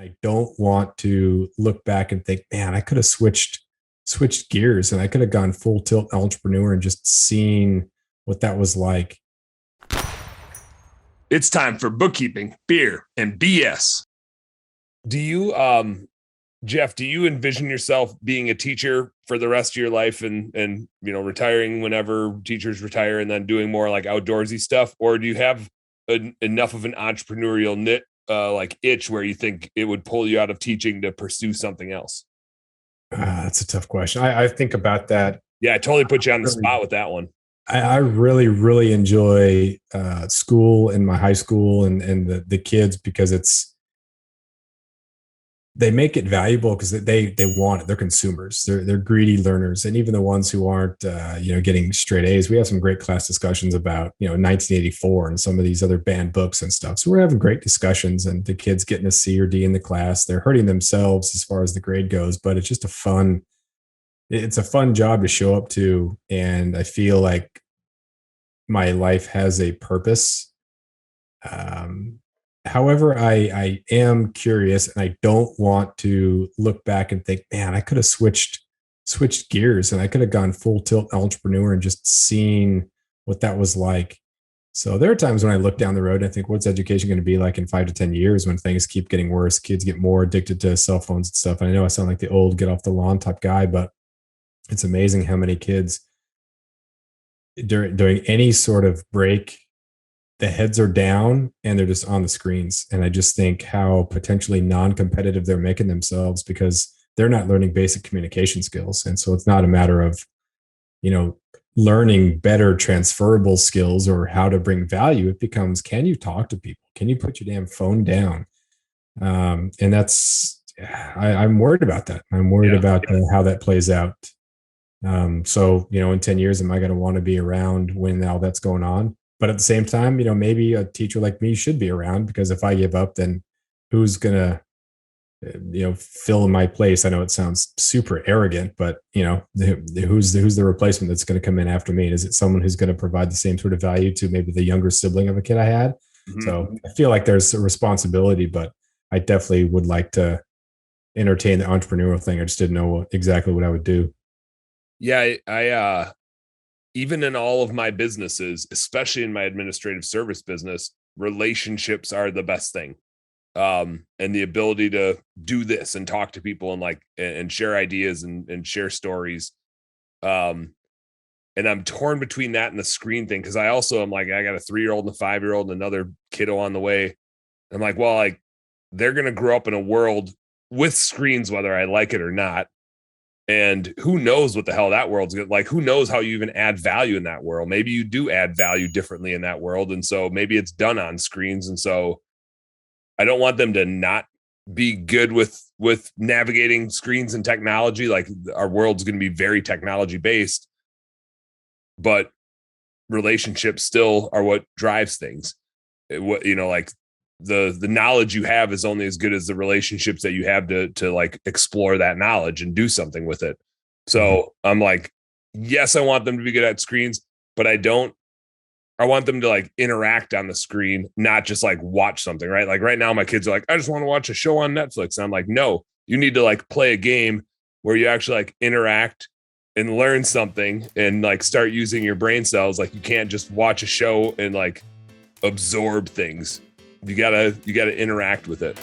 I don't want to look back and think, man, I could have switched gears and I could have gone full tilt entrepreneur and just seen what that was like. It's time for bookkeeping, beer, and BS. Do you, Jeff, do you envision yourself being a teacher for the rest of your life and retiring whenever teachers retire and then doing more like outdoorsy stuff? Or do you have enough of an entrepreneurial itch where you think it would pull you out of teaching to pursue something else? That's a tough question. I think about that. Yeah, I totally put you on the spot with that one. I really, really enjoy school and my high school and the kids because they make it valuable because they want it. They're consumers. They're greedy learners, and even the ones who aren't getting straight A's. We have some great class discussions about 1984 and some of these other banned books and stuff. So we're having great discussions, and the kids getting a C or D in the class. They're hurting themselves as far as the grade goes, but it's just it's a fun job to show up to, and I feel like my life has a purpose. However, I am curious, and I don't want to look back and think, man, I could have switched gears and I could have gone full tilt entrepreneur and just seen what that was like. So there are times when I look down the road and I think, what's education going to be like in 5 to 10 years when things keep getting worse? Kids get more addicted to cell phones and stuff. And I know I sound like the old get off the lawn type guy, but it's amazing how many kids during any sort of break, the heads are down and they're just on the screens. And I just think how potentially non-competitive they're making themselves because they're not learning basic communication skills. And so it's not a matter of, learning better transferable skills or how to bring value. It becomes, can you talk to people? Can you put your damn phone down? And I'm worried about that. I'm worried about how that plays out. So, in 10 years, am I going to want to be around when all that's going on? But at the same time, maybe a teacher like me should be around because if I give up, then who's going to, fill in my place? I know it sounds super arrogant, but who's the replacement that's going to come in after me? Is it someone who's going to provide the same sort of value to maybe the younger sibling of a kid I had? Mm-hmm. So I feel like there's a responsibility, but I definitely would like to entertain the entrepreneurial thing. I just didn't know exactly what I would do. Yeah, I even in all of my businesses, especially in my administrative service business, relationships are the best thing. And the ability to do this and talk to people and share ideas and share stories. And I'm torn between that and the screen thing. Cause I also am like, I got a 3-year-old and a 5-year-old and another kiddo on the way. I'm like, well, they're going to grow up in a world with screens, whether I like it or not. And who knows what the hell that world's like? Who knows how you even add value in that world? Maybe you do add value differently in that world. And so maybe it's done on screens. And so I don't want them to not be good with navigating screens and technology. Like our world's going to be very technology based, but relationships still are what drives things. The knowledge you have is only as good as the relationships that you have to explore that knowledge and do something with it. So I'm like, yes, I want them to be good at screens, but I want them to interact on the screen, not just watch something, right? Like right now, my kids are like, I just want to watch a show on Netflix. And I'm like, no, you need to play a game where you actually interact and learn something and start using your brain cells. You can't just watch a show and absorb things. You gotta interact with it.